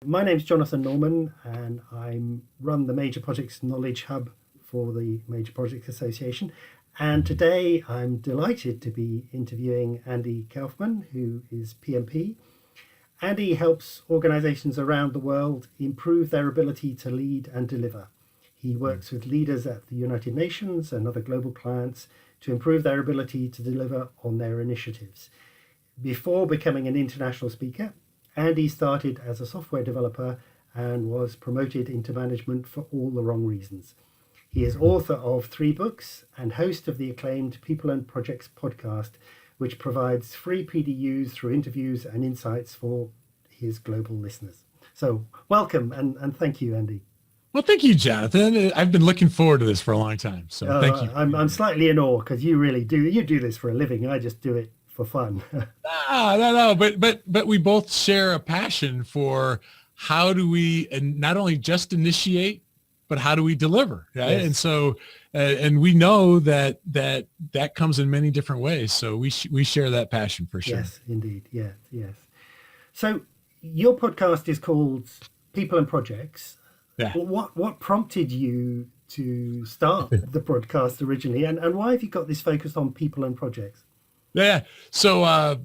My name's Jonathan Norman, and I run the Major Projects Knowledge Hub for the Major Projects Association. And today I'm delighted to be interviewing Andy Kaufman, who is PMP. Andy helps organizations around the world improve their ability to lead and deliver. He works with leaders at the United Nations and other global clients to improve their ability to deliver on their initiatives. Before becoming an international speaker, Andy started as a software developer and was promoted into management for all the wrong reasons. He is author of 3 books and host of the acclaimed People and Projects podcast, which provides free PDUs through interviews and insights for his global listeners. So welcome and thank you, Andy. Well, thank you, Jonathan. I've been looking forward to this for a long time. So thank you. I'm slightly in awe because you do this for a living. I just do it for fun. No. But we both share a passion for how do we, and not only just initiate, but how do we deliver, right? Yes. And so, and we know that comes in many different ways. So we share that passion for sure. Yes, indeed. Yes. So your podcast is called People and Projects. Yeah. What prompted you to start the podcast originally, and why have you got this focused on people and projects? Yeah. So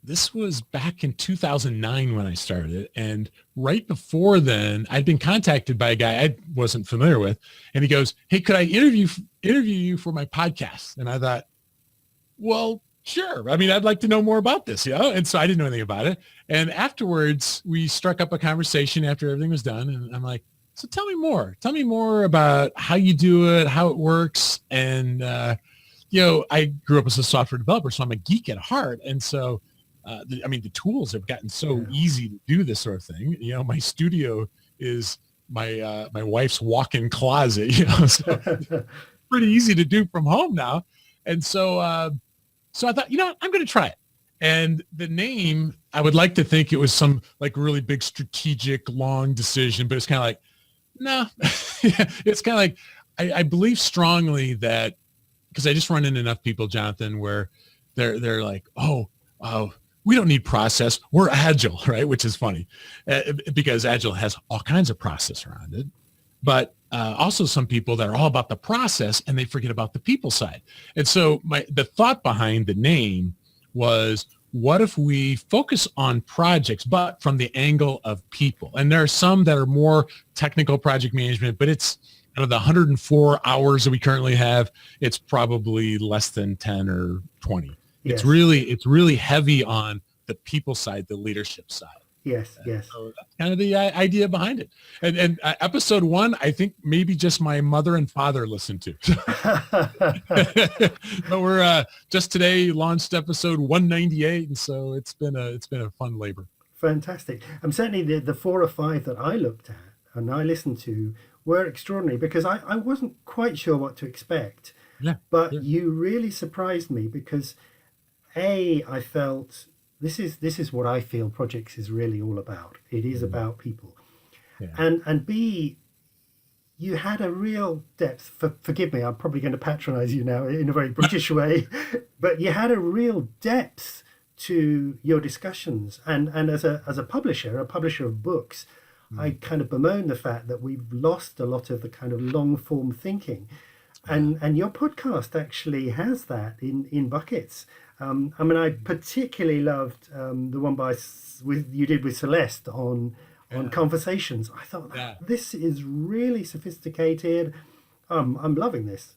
this was back in 2009 when I started it. And right before then, I'd been contacted by a guy I wasn't familiar with. And he goes, "Hey, could I interview you for my podcast?" And I thought, well, sure. I mean, I'd like to know more about this, And so I didn't know anything about it. And afterwards, we struck up a conversation after everything was done. And I'm like, so tell me more. Tell me more about how you do it, how it works. And, I grew up as a software developer, so I'm a geek at heart. And so, the tools have gotten so easy to do this sort of thing. My studio is my wife's walk-in closet, so pretty easy to do from home now. And so I thought, I'm going to try it. And the name, I would like to think it was some like really big strategic long decision, but it's kind of like, no, it's kind of like, I believe strongly that, because I just run into enough people, Jonathan, where they're like, oh, we don't need process. We're agile, right? Which is funny because agile has all kinds of process around it. But also some people that are all about the process and they forget about the people side. And so the thought behind the name was, what if we focus on projects, but from the angle of people? And there are some that are more technical project management, but it's out of the 104 hours that we currently have, it's probably less than 10 or 20. Yes. It's really heavy on the people side, the leadership side. Yes. So that's kind of the idea behind it. And episode 1, I think maybe just my mother and father listened to. But we're just today launched episode 198, and so it's been a fun labor. Fantastic. Certainly the 4 or 5 that I looked at and I listened to were extraordinary because I wasn't quite sure what to expect. Yeah. But you really surprised me because I felt this is what I feel projects is really all about. It is about people. Yeah. And B, you had a real depth. Forgive me, I'm probably going to patronize you now in a very British way, but you had a real depth to your discussions. And as a publisher of books, I kind of bemoan the fact that we've lost a lot of the kind of long form thinking. And your podcast actually has that in buckets. I particularly loved the one you did with Celeste on conversations. I thought this is really sophisticated. I'm loving this.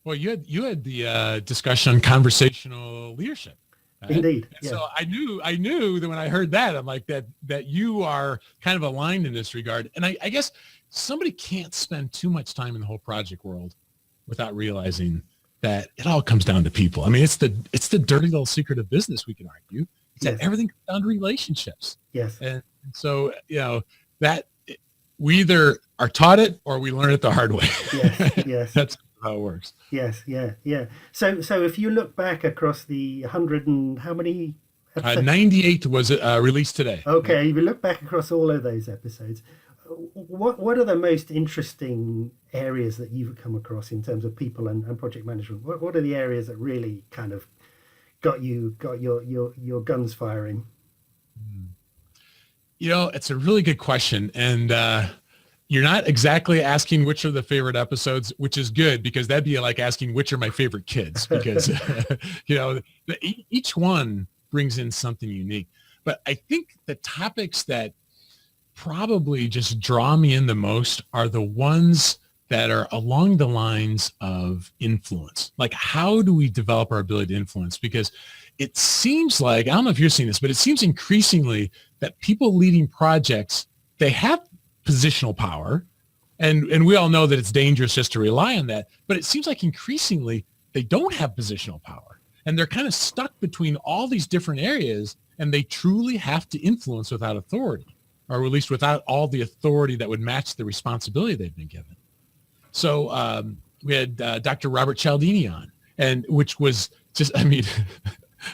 Well, you had the discussion on conversational leadership. Right? Indeed. Yeah. So I knew that when I heard that, I'm like that you are kind of aligned in this regard. And I guess somebody can't spend too much time in the whole project world without realizing that it all comes down to people. I mean, it's the dirty little secret of business, we can argue. It's that everything comes down to relationships. Yes. And so, that we either are taught it or we learn it the hard way. Yes. That's how it works. Yes. So if you look back across the 100 and how many episodes? 98 was released today. Okay. If you look back across all of those episodes, what are the most interesting areas that you've come across in terms of people and project management? What are the areas that really kind of got your guns firing? It's a really good question. And you're not exactly asking which are the favorite episodes, which is good because that'd be like asking which are my favorite kids because, each one brings in something unique. But I think the topics that probably just draw me in the most are the ones that are along the lines of influence. Like, how do we develop our ability to influence? Because it seems like, I don't know if you're seeing this, but it seems increasingly that people leading projects, they have positional power. And we all know that it's dangerous just to rely on that. But it seems like increasingly they don't have positional power. And they're kind of stuck between all these different areas, and they truly have to influence without authority, or at least without all the authority that would match the responsibility they've been given. So we had Dr. Robert Cialdini on, and which was just, I mean,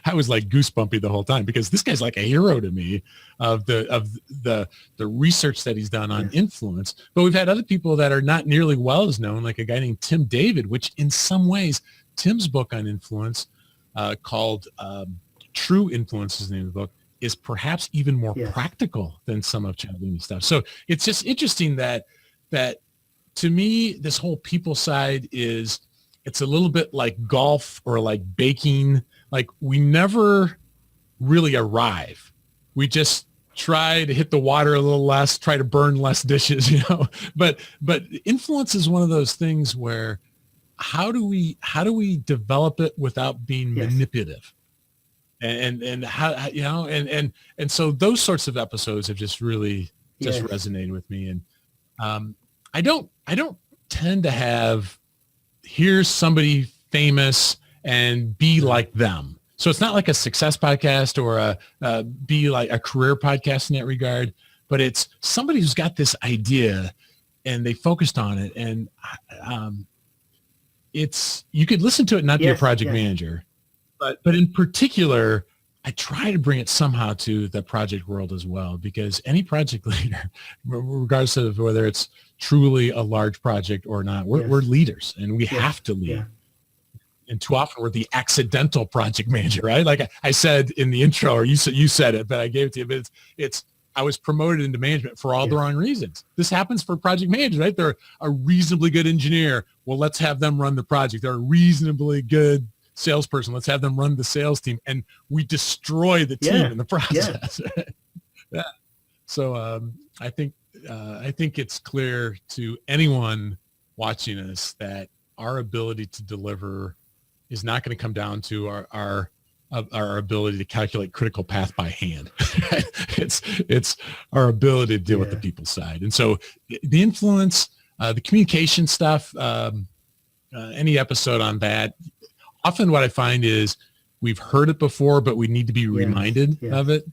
I was like goosebumpy the whole time because this guy's like a hero to me of the research that he's done on influence. But we've had other people that are not nearly well as known, like a guy named Tim David, which in some ways, Tim's book on influence called True Influence is the name of the book, is perhaps even more practical than some of Cialdini's stuff. So it's just interesting that to me, this whole people side it's a little bit like golf or like baking. Like, we never really arrive. We just try to hit the water a little less, try to burn less dishes, but influence is one of those things where how do we develop it without being manipulative? And how, and so those sorts of episodes have just really resonated with me. And I don't tend to have, here's somebody famous and be like them. So it's not like a success podcast or be like a career podcast in that regard, but it's somebody who's got this idea and they focused on it. And you could listen to it and not be a project manager, but in particular, I try to bring it somehow to the project world as well, because any project leader, regardless of whether it's truly a large project or not, we're leaders and we have to lead. And too often we're the accidental project manager, right? Like I said in the intro, or you said it, but I gave it to you. But it's I was promoted into management for all the wrong reasons. This happens for project managers, right? They're a reasonably good engineer. Well, let's have them run the project. They're a reasonably good salesperson. Let's have them run the sales team, and we destroy the team in the process. So I think it's clear to anyone watching us that our ability to deliver is not going to come down to our ability to calculate critical path by hand. It's our ability to deal with the people side. And so the influence, the communication stuff, any episode on that, often what I find is we've heard it before, but we need to be reminded of it,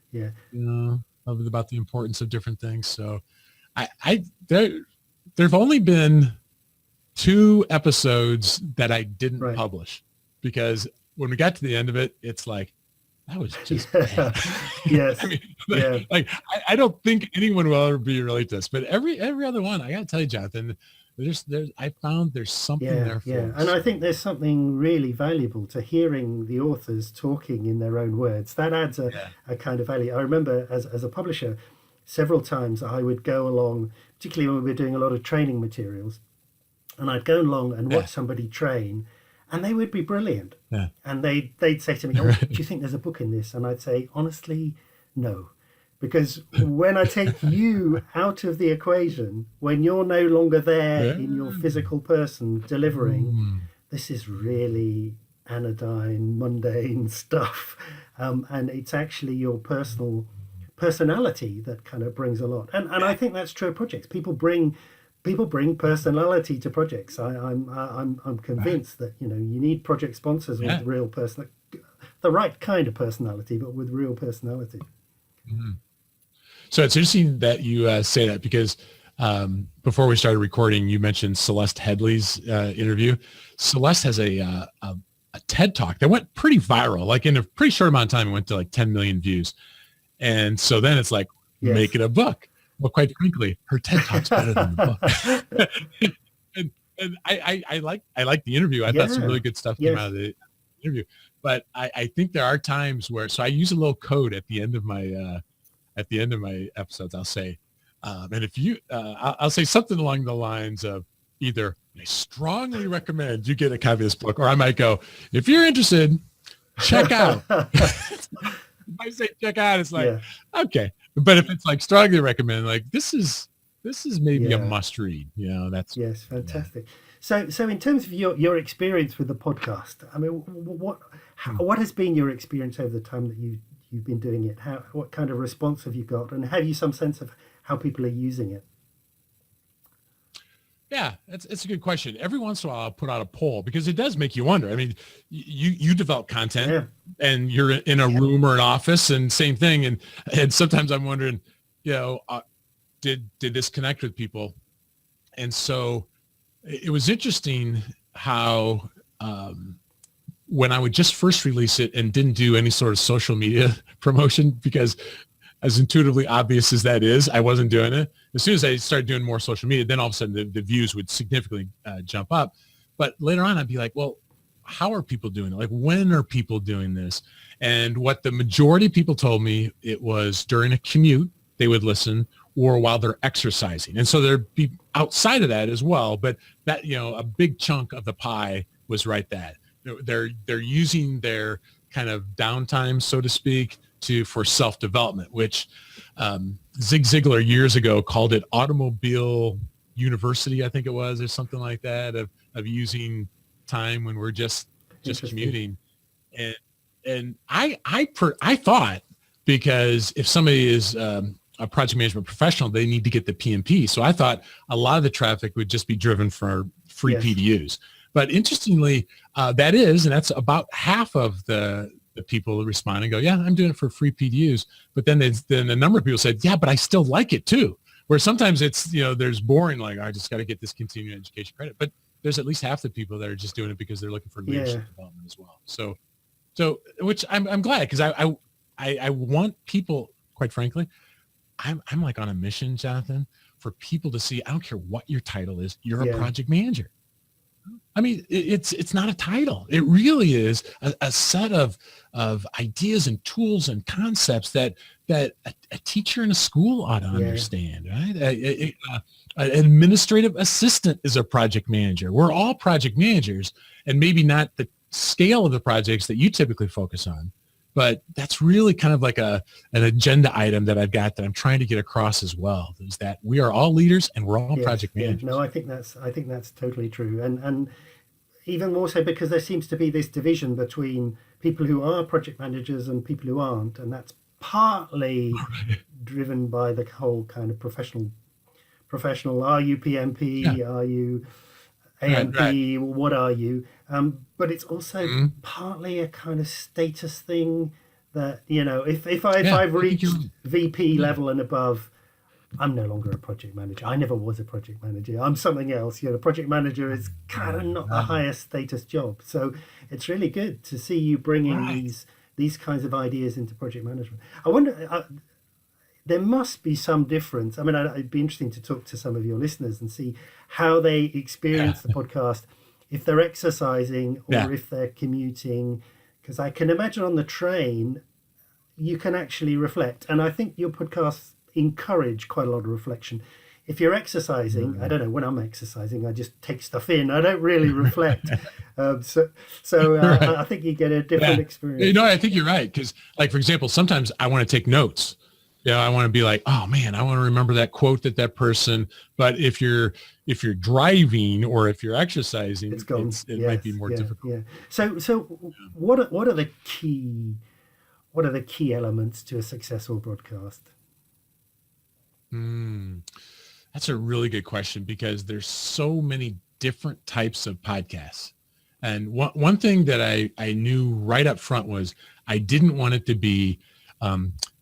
about the importance of different things. So there've only been 2 episodes that I didn't publish, because when we got to the end of it, it's like, that was just bad. I mean, I don't think anyone will ever be relate to this, but every other one, I got to tell you, Jonathan, I found there's something there for us. And I think there's something really valuable to hearing the authors talking in their own words. That adds a kind of value. I remember as a publisher, several times I would go along, particularly when we were doing a lot of training materials, and I'd go along and watch somebody train, and they would be brilliant. And they'd say to me, "Oh, do you think there's a book in this?" And I'd say, honestly, no. Because when I take you out of the equation, when you're no longer there in your physical person delivering, this is really anodyne, mundane stuff. And it's actually your personality that kind of brings a lot. And I think that's true of projects. People bring personality to projects. I'm convinced that you need project sponsors with real person, the right kind of personality, but with real personality. So it's interesting that you say that, because before we started recording, you mentioned Celeste Headley's interview. Celeste has a TED Talk that went pretty viral. Like in a pretty short amount of time, it went to like 10 million views. And so then it's like, make it a book. Well, quite frankly, her TED Talk's better than the book. and I like the interview. I thought some really good stuff came out of the interview. But I think there are times where, so I use a little code at the end of my at the end of my episodes, I'll say, and if you, I'll say something along the lines of either I strongly recommend you get a copy of this book, or I might go, if you're interested, check out. If I say check out, it's like, okay. But if it's like strongly recommend, like this is maybe a must read, that's. Yes. Fantastic. So in terms of your experience with the podcast, I mean, what has been your experience over the time that you've been doing it? What kind of response have you got, and have you some sense of how people are using it? Yeah, it's a good question. Every once in a while, I'll put out a poll because it does make you wonder. I mean, you develop content and you're in a room or an office, and same thing. And sometimes I'm wondering, did this connect with people? And so it was interesting how when I would just first release it and didn't do any sort of social media promotion, because as intuitively obvious as that is, I wasn't doing it. As soon as I started doing more social media, then all of a sudden the views would significantly jump up. But later on, I'd be like, well, how are people doing it? Like, when are people doing this? And what the majority of people told me, it was during a commute, they would listen, or while they're exercising. And so there'd be outside of that as well. But that, a big chunk of the pie was right that. They're using their kind of downtime, so to speak, for self-development, which Zig Ziglar years ago called it automobile university, I think it was, or something like that, of using time when we're just commuting. And I thought, because if somebody is a project management professional, they need to get the PMP. So I thought a lot of the traffic would just be driven for free PDUs. But interestingly, that's about half of the people who respond and go, yeah, I'm doing it for free PDUs. But then a number of people said, yeah, but I still like it too. Where sometimes it's, there's boring, like, I just got to get this continuing education credit. But there's at least half the people that are just doing it because they're looking for leadership development as well. So which I'm glad, because I want people, quite frankly, I'm like on a mission, Jonathan, for people to see, I don't care what your title is, you're a project manager. I mean, it's not a title. It really is a set of ideas and tools and concepts that a teacher in a school ought to understand, right? An administrative assistant is a project manager. We're all project managers, and maybe not the scale of the projects that you typically focus on, but that's really kind of like an agenda item that I've got that I'm trying to get across as well, is that we are all leaders and we're all project managers. No, I think that's totally true. And even more so because there seems to be this division between people who are project managers and people who aren't. And that's partly driven by the whole kind of professional, are you PMP? Are you AMP? Right. What are you? But it's also partly a kind of status thing that, if I've reached VP level and above, I'm no longer a project manager. I never was a project manager. I'm something else. Project manager is kind of not the highest status job. So it's really good to see you bringing these kinds of ideas into project management. I wonder, there must be some difference. I mean, it'd be interesting to talk to some of your listeners and see how they experience the podcast, if they're exercising or if they're commuting, because I can imagine on the train, you can actually reflect. And I think your podcasts encourage quite a lot of reflection. If you're exercising, I don't know, when I'm exercising, I just take stuff in. I don't really reflect. I think you get a different experience. I think you're right. Because, like, for example, sometimes I want to take notes. I want to be like, oh man, I want to remember that quote that person. But if you're driving or if you're exercising, it's gone. It might be more difficult. Yeah. So what are the key elements to a successful broadcast? That's a really good question, because there's so many different types of podcasts. And one thing that I knew right up front was I didn't want it to be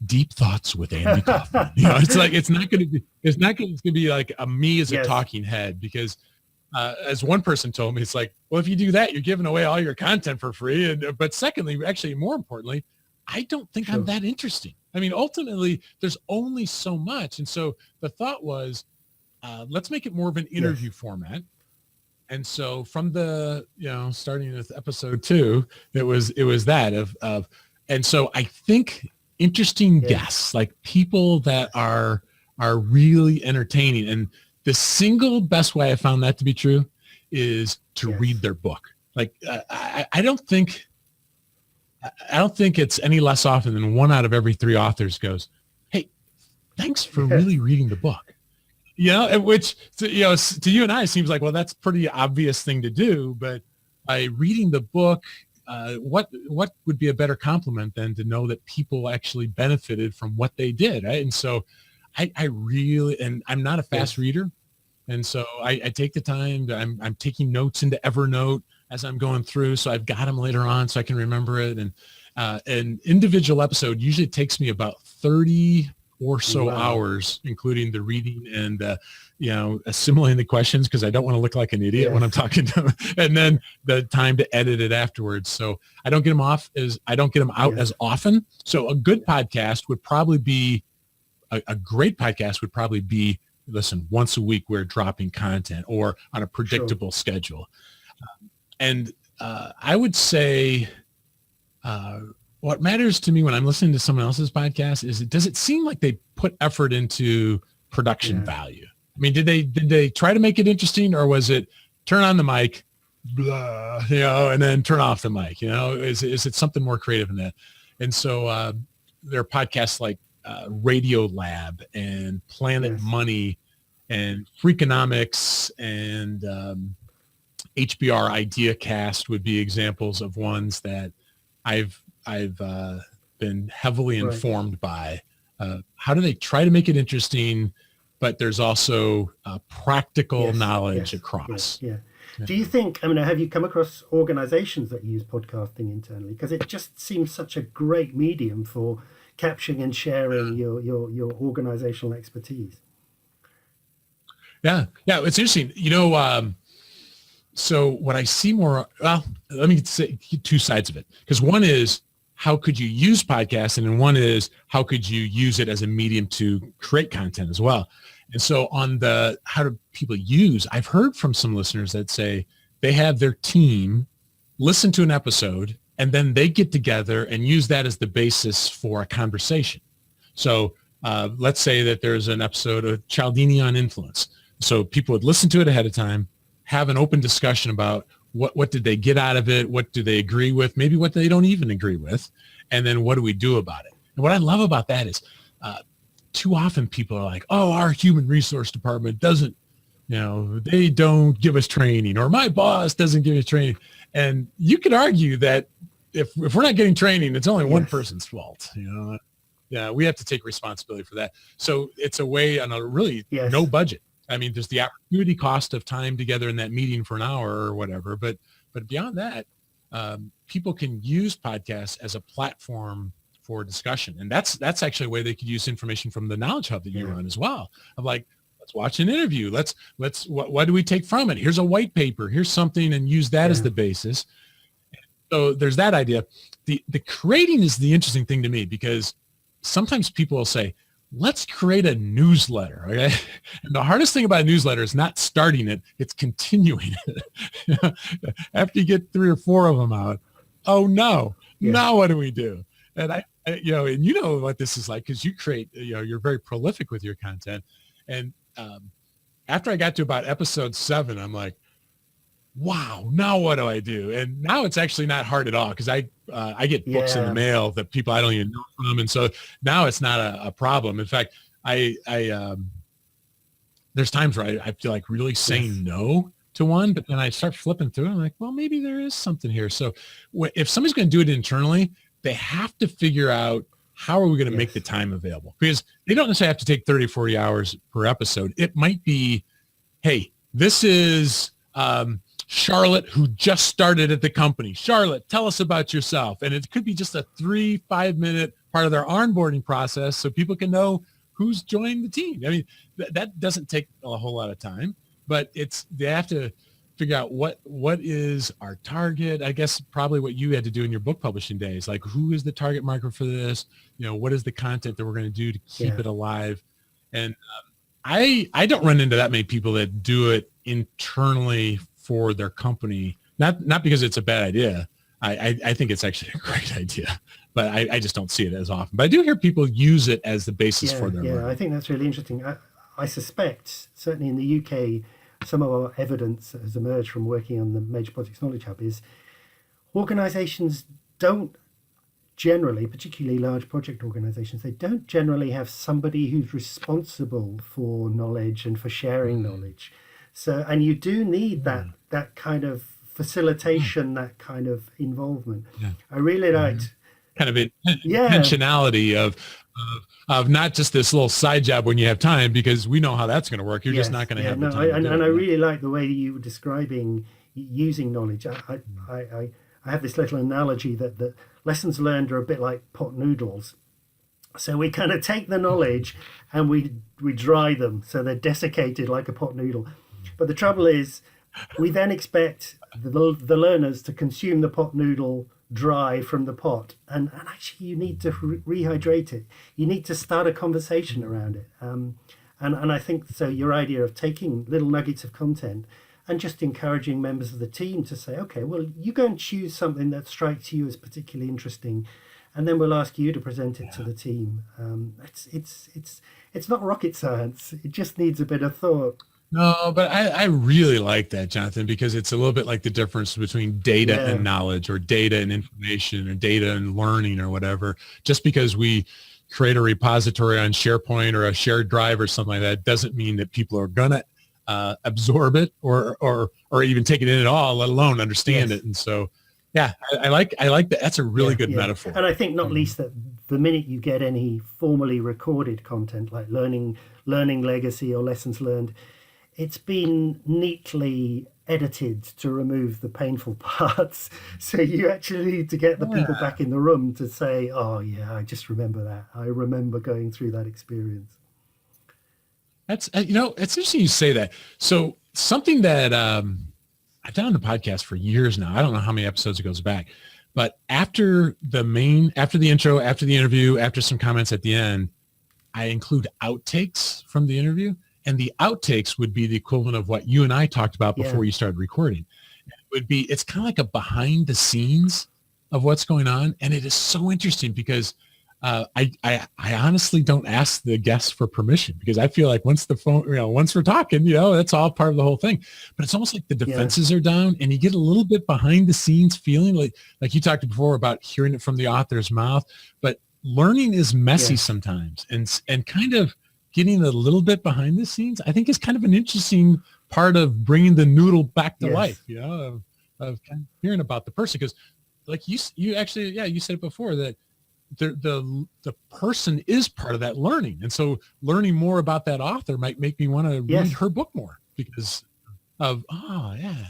deep thoughts with Andy Kaufman. It's like, it's going to be like me as a talking head, because as one person told me, it's like, well, if you do that, you're giving away all your content for free. But secondly, actually more importantly, I don't think I'm that interesting. I mean, ultimately, there's only so much. And so the thought was, let's make it more of an interview format. And so from the, starting with episode 2, it was that of, and so I think interesting Yeah. guests, like people that are really entertaining. And the single best way I found that to be true is to Yes. read their book. Like I don't think it's any less often than 1 out of every 3 authors goes, "Hey, thanks for really reading the book." Which to you and I seems like, well, that's a pretty obvious thing to do, but by reading the book, what would be a better compliment than to know that people actually benefited from what they did, right? And so I really, and I'm not a fast reader, and so I take the time. I'm taking notes into Evernote as I'm going through, so I've got them later on so I can remember it. And an individual episode usually takes me about 30 or so hours, including the reading and assimilating the questions, because I don't want to look like an idiot when I'm talking to them, and then the time to edit it afterwards. So I don't get them out as often. So a good podcast would probably be a great podcast would probably be, listen, once a week we're dropping content or on a predictable schedule. And I would say what matters to me when I'm listening to someone else's podcast is, does it seem like they put effort into production value? I mean, did they try to make it interesting, or was it turn on the mic, blah, and then turn off the mic? Is it something more creative than that? And so there are podcasts like Radio Lab and Planet Money and Freakonomics and HBR IdeaCast would be examples of ones that I've been heavily informed by. How do they try to make it interesting, but there's also practical knowledge across. Do you think, have you come across organizations that use podcasting internally? Because it just seems such a great medium for capturing and sharing your organizational expertise. Yeah, it's interesting. So what I see more, well, let me say 2 sides of it. Because one is, how could you use podcasting? And one is, how could you use it as a medium to create content as well? And so on the, how do people use, I've heard from some listeners that say they have their team listen to an episode and then they get together and use that as the basis for a conversation. So let's say that there's an episode of Cialdini on influence. So people would listen to it ahead of time, have an open discussion about what did they get out of it? What do they agree with? Maybe what they don't even agree with. And then what do we do about it? And what I love about that is too often people are like, oh, our human resource department doesn't, they don't give us training, or my boss doesn't give us training. And you could argue that if we're not getting training, it's only one person's fault. Yeah, we have to take responsibility for that. So it's a way on a really no budget. I mean, there's the opportunity cost of time together in that meeting for an hour or whatever. But beyond that, people can use podcasts as a platform for discussion. And that's actually a way they could use information from the Knowledge Hub that you run as well. Of like, let's watch an interview. What do we take from it? Here's a white paper. Here's something, and use that as the basis. So there's that idea. The creating is the interesting thing to me, because sometimes people will say, let's create a newsletter. Okay. And the hardest thing about a newsletter is not starting it, it's continuing it. After you get 3 or 4 of them out, oh no, now what do we do? And I and you know what this is like, because you create, you're very prolific with your content. And after I got to about episode 7, I'm like, wow, now what do I do? And now it's actually not hard at all, because I get books in the mail that people I don't even know from. And so now it's not a problem. In fact, I there's times where I feel like really saying no to one, but then I start flipping through and I'm like, well, maybe there is something here. So if somebody's going to do it internally, they have to figure out, how are we going to make the time available? Because they don't necessarily have to take 30, 40 hours per episode. It might be, hey, this is Charlotte, who just started at the company. Charlotte, tell us about yourself. And it could be just a 3-5 minute part of their onboarding process, so people can know who's joined the team. I mean, that doesn't take a whole lot of time, but they have to figure out what is our target. I guess probably what you had to do in your book publishing days, like, who is the target market for this? What is the content that we're going to do to keep it alive? And I don't run into that many people that do it internally for their company. Not because it's a bad idea. I think it's actually a great idea. but I just don't see it as often. But I do hear people use it as the basis for their learning. I think that's really interesting. I suspect, certainly in the UK, some of our evidence that has emerged from working on the Major Projects Knowledge Hub is organisations don't generally, particularly large project organisations, they don't generally have somebody who's responsible for knowledge and for sharing knowledge. So, and you do need that kind of facilitation, that kind of involvement. I really liked kind of intentionality of not just this little side job when you have time, because we know how that's going to work. You're just not going to have the time. I really like the way you were describing using knowledge. I have this little analogy that lessons learned are a bit like pot noodles. So we kind of take the knowledge and we dry them so they're desiccated like a pot noodle. But the trouble is, we then expect the learners to consume the pot noodle dry from the pot, and actually you need to rehydrate it. You need to start a conversation around it, and I think so. Your idea of taking little nuggets of content and just encouraging members of the team to say, okay, well, you go and choose something that strikes you as particularly interesting, and then we'll ask you to present it to the team. It's not rocket science. It just needs a bit of thought. No, but I really like that, Jonathan, because it's a little bit like the difference between data and knowledge, or data and information, or data and learning, or whatever. Just because we create a repository on SharePoint or a shared drive or something like that doesn't mean that people are going to absorb it or even take it in at all, let alone understand it. And so, yeah, I like that. That's a really good metaphor. And I think not least that the minute you get any formally recorded content like learning legacy or lessons learned, it's been neatly edited to remove the painful parts. So you actually need to get the people back in the room to say, oh yeah, I just remember that. I remember going through that experience. That's, it's interesting you say that. So something that I've done on the podcast for years now, I don't know how many episodes it goes back, but after the intro, after the interview, after some comments at the end, I include outtakes from the interview. And the outtakes would be the equivalent of what you and I talked about before you started recording. It's kind of like a behind the scenes of what's going on. And it is so interesting because I honestly don't ask the guests for permission, because I feel like once we're talking, that's all part of the whole thing. But it's almost like the defenses are down and you get a little bit behind the scenes feeling like you talked before about hearing it from the author's mouth. But learning is messy sometimes, and kind of getting a little bit behind the scenes, I think, is kind of an interesting part of bringing the noodle back to life, of kind of hearing about the person. Because like you actually, you said it before, that the person is part of that learning. And so learning more about that author might make me want to read her book more, because of,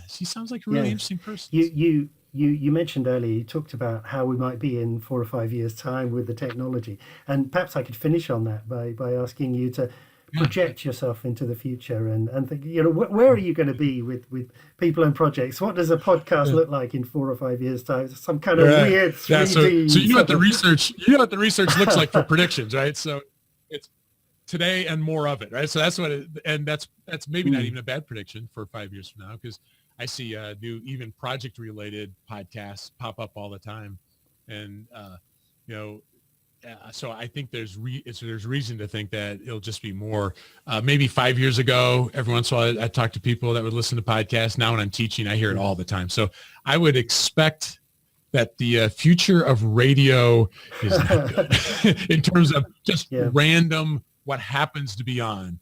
she sounds like a really interesting person. You mentioned earlier, you talked about how we might be in 4 or 5 years' time with the technology. And perhaps I could finish on that by asking you to project yourself into the future and think, where are you going to be with people and projects? What does a podcast look like in 4 or 5 years' time? Some kind of weird 3D. So you know what the research looks like for predictions, right? So it's today and more of it, right? So that's that's maybe not even a bad prediction for 5 years from now, because I see new, even project-related podcasts pop up all the time, and so I think there's reason to think that it'll just be more. Maybe 5 years ago, every once in a while, I talk to people that would listen to podcasts. Now, when I'm teaching, I hear it all the time. So I would expect that the future of radio is not good in terms of just random what happens to be on.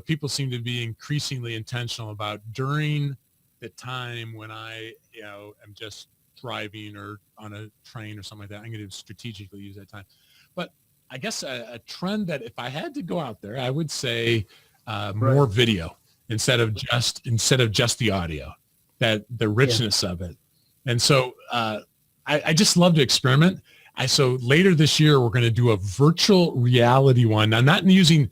People seem to be increasingly intentional about during the time when I, am just driving or on a train or something like that, I'm going to strategically use that time. But I guess a trend that if I had to go out there, I would say more video instead of just the audio, that the richness of it. And so I just love to experiment. So later this year, we're going to do a virtual reality one. Now, not using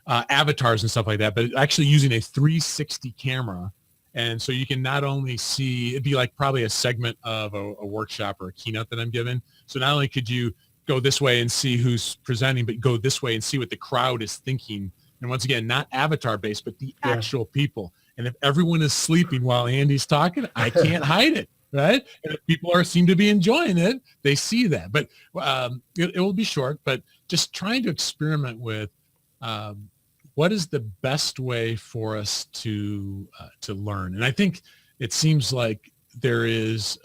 avatars and stuff like that, but actually using a 360 camera. And so you can not only see, it'd be like probably a segment of a workshop or a keynote that I'm giving. So not only could you go this way and see who's presenting, but go this way and see what the crowd is thinking. And once again, not avatar based, but the actual people. And if everyone is sleeping while Andy's talking, I can't hide it. right? And if people seem to be enjoying it, they see that. But it will be short, but just trying to experiment with what is the best way for us to learn. And I think it seems like there is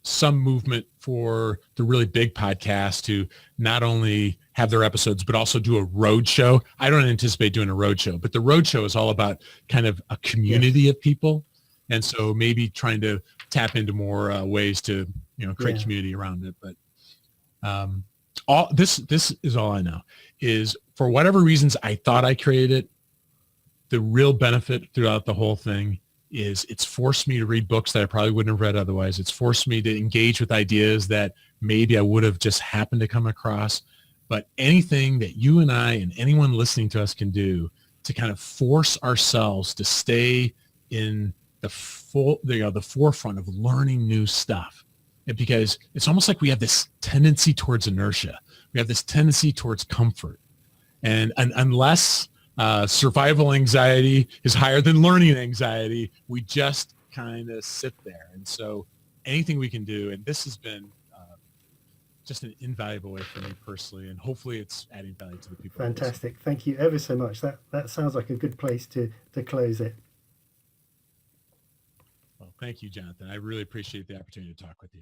some movement for the really big podcasts to not only have their episodes, but also do a road show. I don't anticipate doing a road show, but the road show is all about kind of a community of people. And so maybe trying to tap into more ways to, create community around it. But all this is all I know is for whatever reasons I thought I created it. The real benefit throughout the whole thing is it's forced me to read books that I probably wouldn't have read otherwise. It's forced me to engage with ideas that maybe I would have just happened to come across. But anything that you and I and anyone listening to us can do to kind of force ourselves to stay in the forefront of learning new stuff. And because it's almost like we have this tendency towards inertia. We have this tendency towards comfort. And unless survival anxiety is higher than learning anxiety, we just kind of sit there. And so anything we can do, and this has been just an invaluable way for me personally, and hopefully it's adding value to the people. Fantastic. Thank you ever so much. That sounds like a good place to close it. Well, thank you, Jonathan. I really appreciate the opportunity to talk with you.